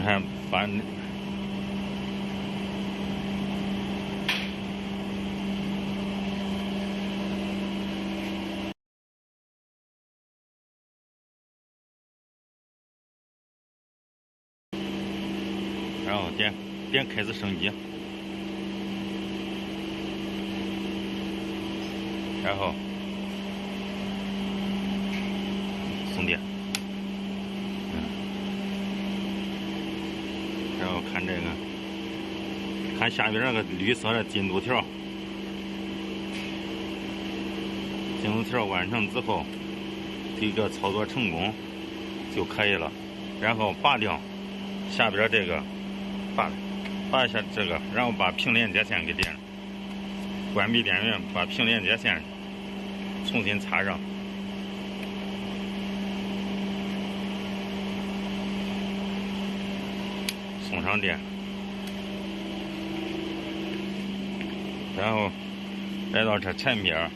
你看，把然后点开始升级，然后送电，然后看这个，看下边那个绿色的进度条，进度条完成之后，这个操作成功就可以了。然后拔掉下边这个。拔一下这个，然后把平连接线给点上，关闭电源，把平连接线重新插上，送上电，然后来到这前边。